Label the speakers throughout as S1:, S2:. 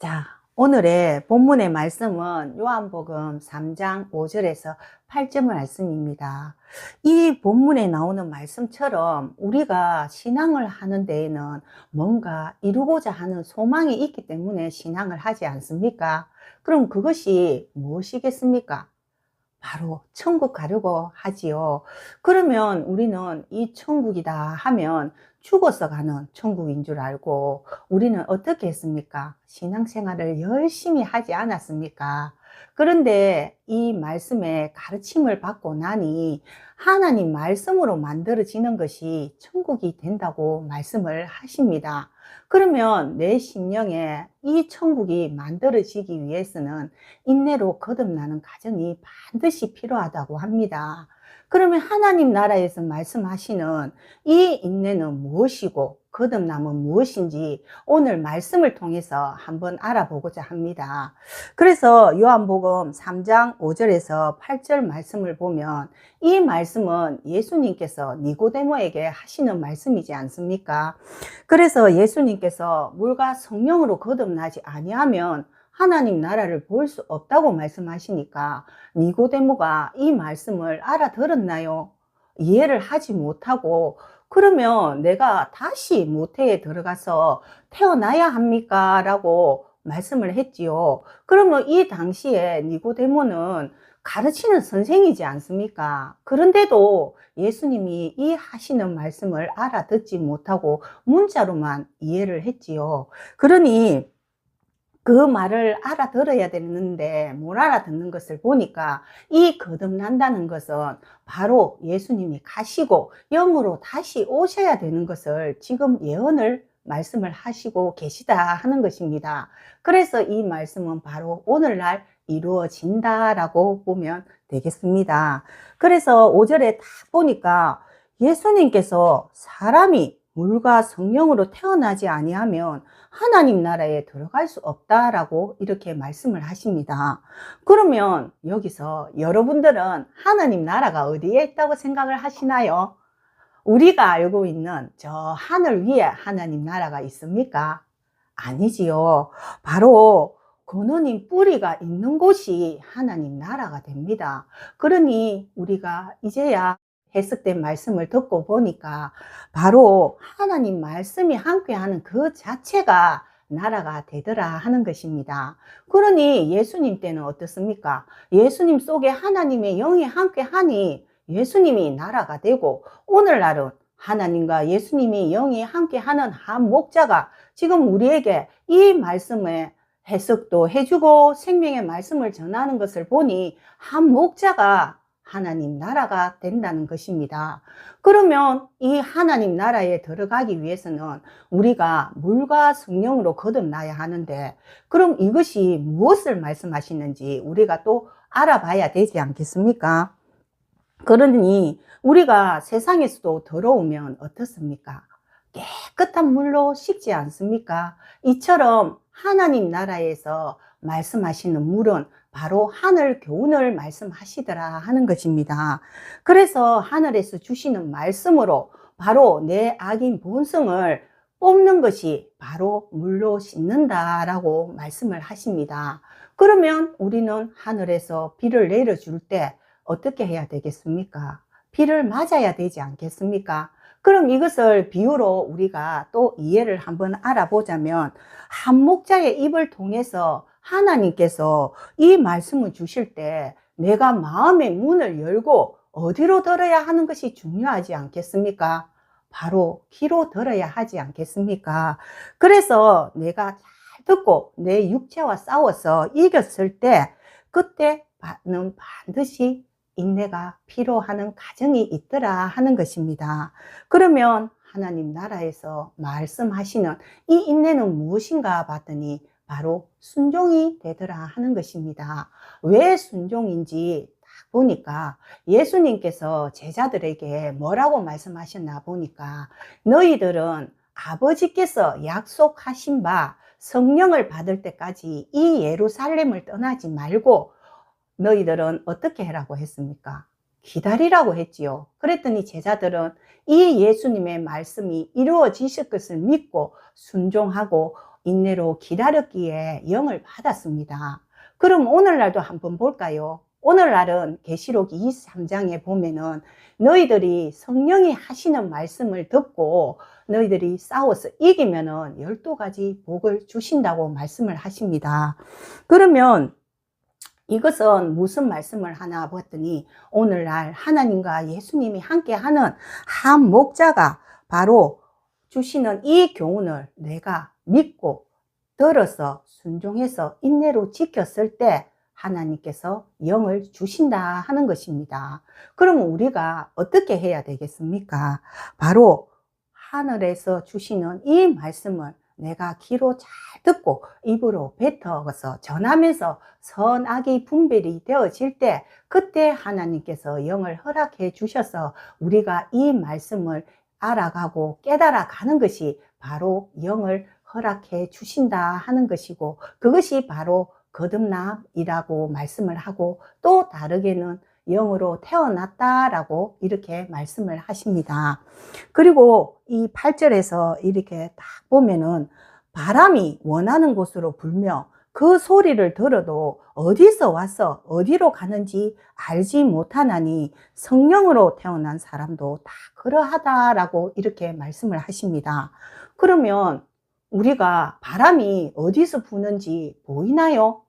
S1: 자, 오늘의 본문의 말씀은 요한복음 3장 5절에서 8절 말씀입니다. 이 본문에 나오는 말씀처럼 우리가 신앙을 하는 데에는 뭔가 이루고자 하는 소망이 있기 때문에 신앙을 하지 않습니까? 그럼 그것이 무엇이겠습니까? 바로 천국 가려고 하지요. 그러면 우리는 이 천국이다 하면 죽어서 가는 천국인 줄 알고 우리는 어떻게 했습니까? 신앙생활을 열심히 하지 않았습니까? 그런데 이 말씀의 가르침을 받고 나니 하나님 말씀으로 만들어지는 것이 천국이 된다고 말씀을 하십니다. 그러면 내 심령에 이 천국이 만들어지기 위해서는 인내로 거듭나는 과정이 반드시 필요하다고 합니다. 그러면 하나님 나라에서 말씀하시는 이 인내는 무엇이고 거듭남은 무엇인지 오늘 말씀을 통해서 한번 알아보고자 합니다. 그래서 요한복음 3장 5절에서 8절 말씀을 보면 이 말씀은 예수님께서 니고데모에게 하시는 말씀이지 않습니까? 그래서 예수님께서 물과 성령으로 거듭나지 아니하면 하나님 나라를 볼 수 없다고 말씀하시니까 니고데모가 이 말씀을 알아들었나요? 이해를 하지 못하고 그러면 내가 다시 모태에 들어가서 태어나야 합니까? 라고 말씀을 했지요. 그러면 이 당시에 니고데모는 가르치는 선생이지 않습니까? 그런데도 예수님이 이 하시는 말씀을 알아듣지 못하고 문자로만 이해를 했지요. 그러니 그 말을 알아들어야 되는데 못 알아듣는 것을 보니까 이 거듭난다는 것은 바로 예수님이 가시고 영으로 다시 오셔야 되는 것을 지금 예언을 말씀을 하시고 계시다 하는 것입니다. 그래서 이 말씀은 바로 오늘날 이루어진다라고 보면 되겠습니다. 그래서 5절에 딱 보니까 예수님께서 사람이 물과 성령으로 태어나지 아니하면 하나님 나라에 들어갈 수 없다라고 이렇게 말씀을 하십니다. 그러면 여기서 여러분들은 하나님 나라가 어디에 있다고 생각을 하시나요? 우리가 알고 있는 저 하늘 위에 하나님 나라가 있습니까? 아니지요. 바로 근원인 뿌리가 있는 곳이 하나님 나라가 됩니다. 그러니 우리가 이제야 해석된 말씀을 듣고 보니까 바로 하나님 말씀이 함께하는 그 자체가 나라가 되더라 하는 것입니다. 그러니 예수님 때는 어떻습니까? 예수님 속에 하나님의 영이 함께하니 예수님이 나라가 되고 오늘날은 하나님과 예수님이 영이 함께하는 한 목자가 지금 우리에게 이 말씀의 해석도 해주고 생명의 말씀을 전하는 것을 보니 한 목자가 하나님 나라가 된다는 것입니다. 그러면 이 하나님 나라에 들어가기 위해서는 우리가 물과 성령으로 거듭나야 하는데 그럼 이것이 무엇을 말씀하시는지 우리가 또 알아봐야 되지 않겠습니까? 그러니 우리가 세상에서도 더러우면 어떻습니까? 깨끗한 물로 씻지 않습니까? 이처럼 하나님 나라에서 말씀하시는 물은 바로 하늘 교훈을 말씀하시더라 하는 것입니다. 그래서 하늘에서 주시는 말씀으로 바로 내 악인 본성을 뽑는 것이 바로 물로 씻는다라고 말씀을 하십니다. 그러면 우리는 하늘에서 비를 내려줄 때 어떻게 해야 되겠습니까? 비를 맞아야 되지 않겠습니까? 그럼 이것을 비유로 우리가 또 이해를 한번 알아보자면 한 목자의 입을 통해서 하나님께서 이 말씀을 주실 때 내가 마음의 문을 열고 어디로 들어야 하는 것이 중요하지 않겠습니까? 바로 귀로 들어야 하지 않겠습니까? 그래서 내가 잘 듣고 내 육체와 싸워서 이겼을 때 그때는 반드시 인내가 필요하는 과정이 있더라 하는 것입니다. 그러면 하나님 나라에서 말씀하시는 이 인내는 무엇인가 봤더니 바로 순종이 되더라 하는 것입니다. 왜 순종인지 딱 보니까 예수님께서 제자들에게 뭐라고 말씀하셨나 보니까 너희들은 아버지께서 약속하신 바 성령을 받을 때까지 이 예루살렘을 떠나지 말고 너희들은 어떻게 해라고 했습니까? 기다리라고 했지요. 그랬더니 제자들은 이 예수님의 말씀이 이루어지실 것을 믿고 순종하고 인내로 기다렸기에 영을 받았습니다. 그럼 오늘날도 한번 볼까요? 오늘날은 계시록 23장에 보면은 너희들이 성령이 하시는 말씀을 듣고 너희들이 싸워서 이기면은 12가지 복을 주신다고 말씀을 하십니다. 그러면 이것은 무슨 말씀을 하나 봤더니 오늘날 하나님과 예수님이 함께하는 한 목자가 바로 주시는 이 교훈을 내가 믿고 들어서 순종해서 인내로 지켰을 때 하나님께서 영을 주신다 하는 것입니다. 그러면 우리가 어떻게 해야 되겠습니까? 바로 하늘에서 주시는 이 말씀을 내가 귀로 잘 듣고 입으로 뱉어서 전하면서 선악이 분별이 되어질 때 그때 하나님께서 영을 허락해 주셔서 우리가 이 말씀을 알아가고 깨달아 가는 것이 바로 영을 허락해 주신다 하는 것이고 그것이 바로 거듭남이라고 말씀을 하고 또 다르게는 영으로 태어났다라고 이렇게 말씀을 하십니다. 그리고 이 8절에서 이렇게 딱 보면은 바람이 원하는 곳으로 불며 그 소리를 들어도 어디서 와서 어디로 가는지 알지 못하나니 성령으로 태어난 사람도 다 그러하다라고 이렇게 말씀을 하십니다. 그러면 우리가 바람이 어디서 부는지 보이나요?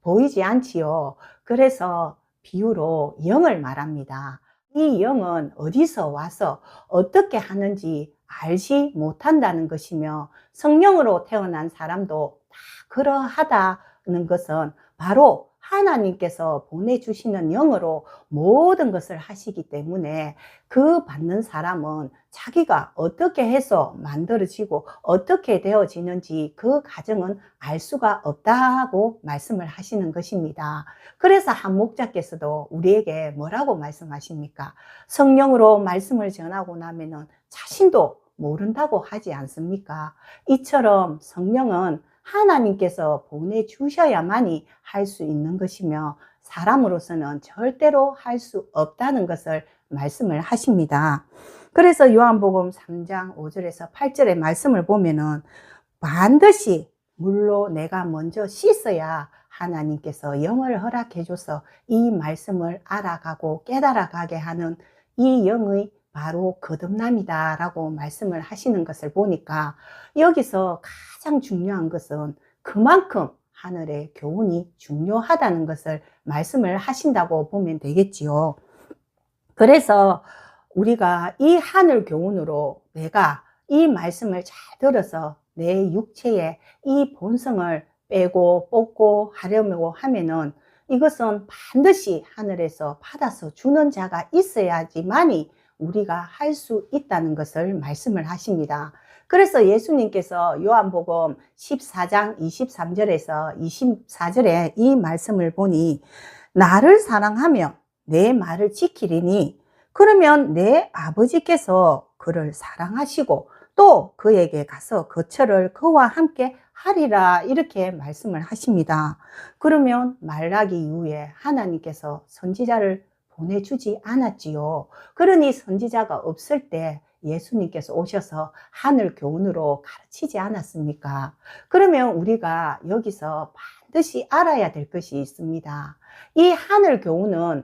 S1: 보이지 않지요. 그래서 비유로 영을 말합니다. 이 영은 어디서 와서 어떻게 하는지 알지 못한다는 것이며 성령으로 태어난 사람도 다 그러하다는 것은 바로 하나님께서 보내주시는 영으로 모든 것을 하시기 때문에 그 받는 사람은 자기가 어떻게 해서 만들어지고 어떻게 되어지는지 그 과정은 알 수가 없다고 말씀을 하시는 것입니다. 그래서 한 목자께서도 우리에게 뭐라고 말씀하십니까? 성령으로 말씀을 전하고 나면은 자신도 모른다고 하지 않습니까? 이처럼 성령은 하나님께서 보내주셔야만이 할 수 있는 것이며 사람으로서는 절대로 할 수 없다는 것을 말씀을 하십니다. 그래서 요한복음 3장 5절에서 8절의 말씀을 보면은 반드시 물로 내가 먼저 씻어야 하나님께서 영을 허락해 줘서 이 말씀을 알아가고 깨달아가게 하는 이 영의 바로 거듭남이다 라고 말씀을 하시는 것을 보니까 여기서 가장 중요한 것은 그만큼 하늘의 교훈이 중요하다는 것을 말씀을 하신다고 보면 되겠지요. 그래서 우리가 이 하늘 교훈으로 내가 이 말씀을 잘 들어서 내 육체에 이 본성을 빼고 뽑고 하려고 하면은 이것은 반드시 하늘에서 받아서 주는 자가 있어야지만이 우리가 할 수 있다는 것을 말씀을 하십니다. 그래서 예수님께서 요한복음 14장 23절에서 24절에 이 말씀을 보니 나를 사랑하며 내 말을 지키리니 그러면 내 아버지께서 그를 사랑하시고 또 그에게 가서 거처를 그와 함께 하리라 이렇게 말씀을 하십니다. 그러면 말라기 이후에 하나님께서 선지자를 보내주지 않았지요. 그러니 선지자가 없을 때 예수님께서 오셔서 하늘 교훈으로 가르치지 않았습니까? 그러면 우리가 여기서 반드시 알아야 될 것이 있습니다. 이 하늘 교훈은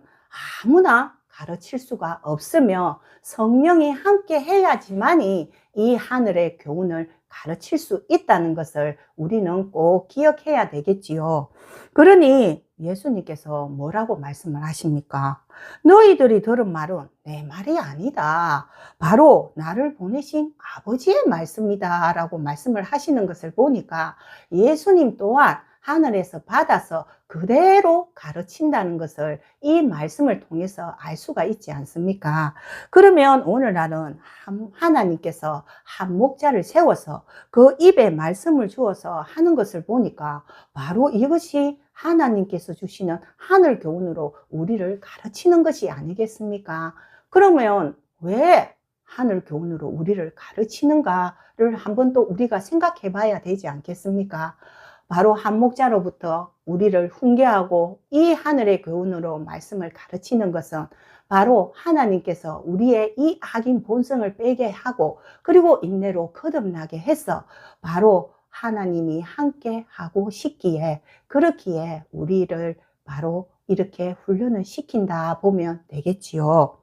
S1: 아무나 가르칠 수가 없으며 성령이 함께 해야지만이 이 하늘의 교훈을 가르칠 수 있다는 것을 우리는 꼭 기억해야 되겠지요. 그러니 예수님께서 뭐라고 말씀을 하십니까? 너희들이 들은 말은 내 말이 아니다. 바로 나를 보내신 아버지의 말씀이다 라고 말씀을 하시는 것을 보니까 예수님 또한 하늘에서 받아서 그대로 가르친다는 것을 이 말씀을 통해서 알 수가 있지 않습니까? 그러면 오늘날은 하나님께서 한 목자를 세워서 그 입에 말씀을 주어서 하는 것을 보니까 바로 이것이 하나님께서 주시는 하늘 교훈으로 우리를 가르치는 것이 아니겠습니까? 그러면 왜 하늘 교훈으로 우리를 가르치는가를 한번 또 우리가 생각해 봐야 되지 않겠습니까? 바로 한 목자로부터 우리를 훈계하고 이 하늘의 교훈으로 말씀을 가르치는 것은 바로 하나님께서 우리의 이 악인 본성을 빼게 하고 그리고 인내로 거듭나게 해서 바로 하나님이 함께 하고 싶기에, 그렇기에 우리를 바로 이렇게 훈련을 시킨다 보면 되겠지요.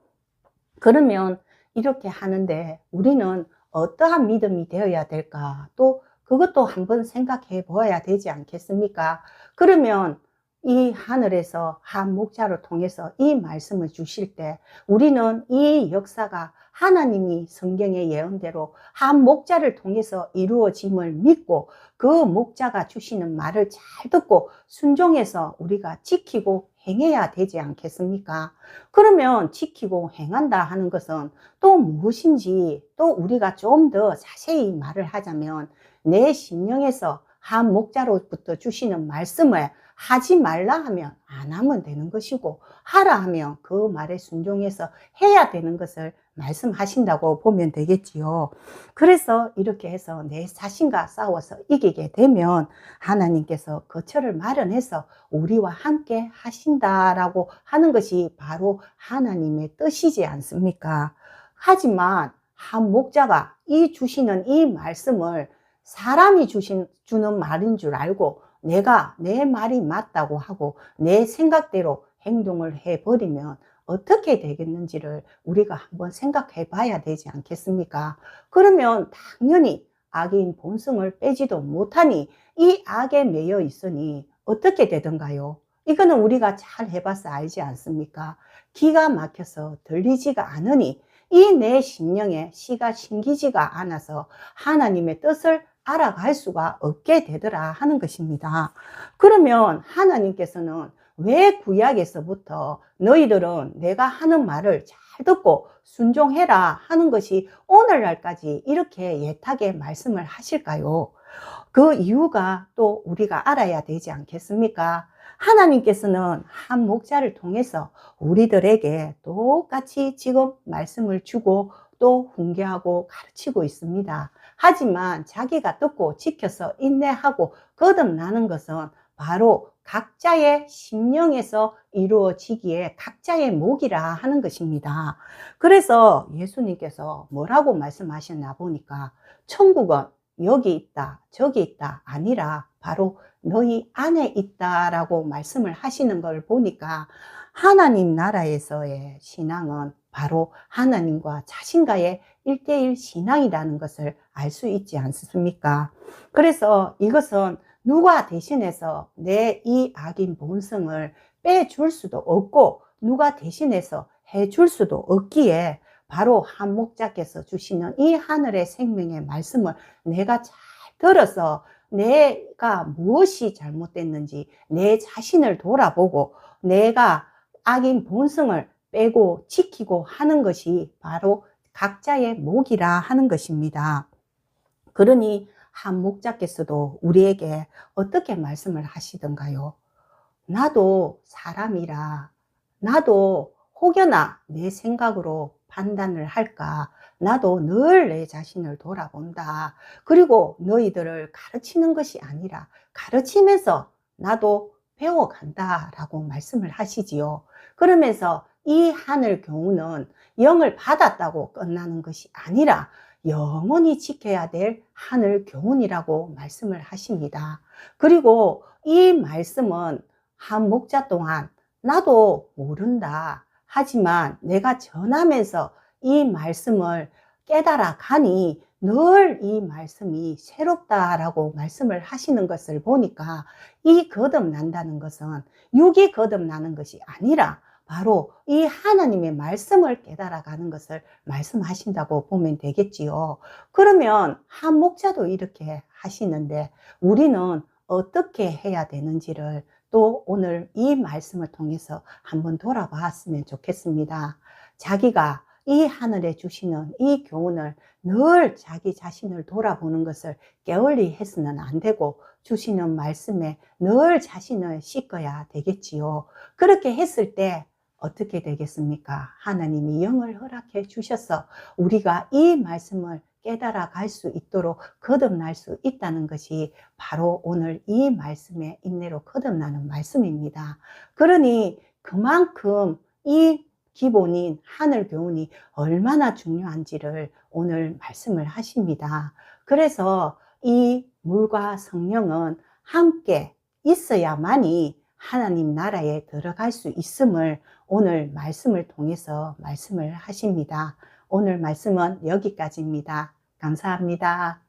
S1: 그러면 이렇게 하는데 우리는 어떠한 믿음이 되어야 될까? 또 그것도 한번 생각해 보아야 되지 않겠습니까? 그러면 이 하늘에서 한 목자를 통해서 이 말씀을 주실 때 우리는 이 역사가 하나님이 성경의 예언대로 한 목자를 통해서 이루어짐을 믿고 그 목자가 주시는 말을 잘 듣고 순종해서 우리가 지키고 행해야 되지 않겠습니까? 그러면 지키고 행한다 하는 것은 또 무엇인지 또 우리가 좀 더 자세히 말을 하자면 내 심령에서 한 목자로부터 주시는 말씀을 하지 말라 하면 안 하면 되는 것이고 하라 하면 그 말에 순종해서 해야 되는 것을 말씀하신다고 보면 되겠지요. 그래서 이렇게 해서 내 자신과 싸워서 이기게 되면 하나님께서 거처를 마련해서 우리와 함께 하신다라고 하는 것이 바로 하나님의 뜻이지 않습니까? 하지만 한 목자가 이 주시는 이 말씀을 사람이 주는 말인 줄 알고 내가 내 말이 맞다고 하고 내 생각대로 행동을 해버리면 어떻게 되겠는지를 우리가 한번 생각해 봐야 되지 않겠습니까? 그러면 당연히 악인 본성을 빼지도 못하니 이 악에 매여 있으니 어떻게 되던가요? 이거는 우리가 잘 해봐서 알지 않습니까? 기가 막혀서 들리지가 않으니 이 내 심령에 씨가 심기지가 않아서 하나님의 뜻을 알아갈 수가 없게 되더라 하는 것입니다. 그러면 하나님께서는 왜 구약에서부터 너희들은 내가 하는 말을 잘 듣고 순종해라 하는 것이 오늘날까지 이렇게 예타게 말씀을 하실까요? 그 이유가 또 우리가 알아야 되지 않겠습니까? 하나님께서는 한 목자를 통해서 우리들에게 똑같이 지금 말씀을 주고 또 훈계하고 가르치고 있습니다. 하지만 자기가 듣고 지켜서 인내하고 거듭나는 것은 바로 각자의 심령에서 이루어지기에 각자의 목이라 하는 것입니다. 그래서 예수님께서 뭐라고 말씀하셨나 보니까 천국은 여기 있다 저기 있다 아니라 바로 너희 안에 있다라고 말씀을 하시는 걸 보니까 하나님 나라에서의 신앙은 바로 하나님과 자신과의 1:1 신앙이라는 것을 알 수 있지 않습니까? 그래서 이것은 누가 대신해서 내 이 악인 본성을 빼줄 수도 없고 누가 대신해서 해줄 수도 없기에 바로 한 목자께서 주시는 이 하늘의 생명의 말씀을 내가 잘 들어서 내가 무엇이 잘못됐는지 내 자신을 돌아보고 내가 악인 본성을 빼고 지키고 하는 것이 바로 각자의 목이라 하는 것입니다. 그러니 한 목자께서도 우리에게 어떻게 말씀을 하시던가요? 나도 사람이라 나도 혹여나 내 생각으로 판단을 할까? 나도 늘 내 자신을 돌아본다. 그리고 너희들을 가르치는 것이 아니라 가르치면서 나도 배워간다 라고 말씀을 하시지요. 그러면서 이 하늘 교훈은 영을 받았다고 끝나는 것이 아니라 영원히 지켜야 될 하늘 교훈이라고 말씀을 하십니다. 그리고 이 말씀은 한 목자 동안 나도 모른다. 하지만 내가 전하면서 이 말씀을 깨달아 가니 늘 이 말씀이 새롭다라고 말씀을 하시는 것을 보니까 이 거듭난다는 것은 육이 거듭나는 것이 아니라 바로 이 하나님의 말씀을 깨달아 가는 것을 말씀하신다고 보면 되겠지요. 그러면 한 목자도 이렇게 하시는데 우리는 어떻게 해야 되는지를 또 오늘 이 말씀을 통해서 한번 돌아봤으면 좋겠습니다. 자기가 이 하늘에 주시는 이 교훈을 늘 자기 자신을 돌아보는 것을 게을리 해서는 안 되고 주시는 말씀에 늘 자신을 씻어야 되겠지요. 그렇게 했을 때 어떻게 되겠습니까? 하나님이 영을 허락해 주셔서 우리가 이 말씀을 깨달아 갈 수 있도록 거듭날 수 있다는 것이 바로 오늘 이 말씀의 인내로 거듭나는 말씀입니다. 그러니 그만큼 이 기본인 하늘 교훈이 얼마나 중요한지를 오늘 말씀을 하십니다. 그래서 이 물과 성령은 함께 있어야만이 하나님 나라에 들어갈 수 있음을 오늘 말씀을 통해서 말씀을 하십니다. 오늘 말씀은 여기까지입니다. 감사합니다.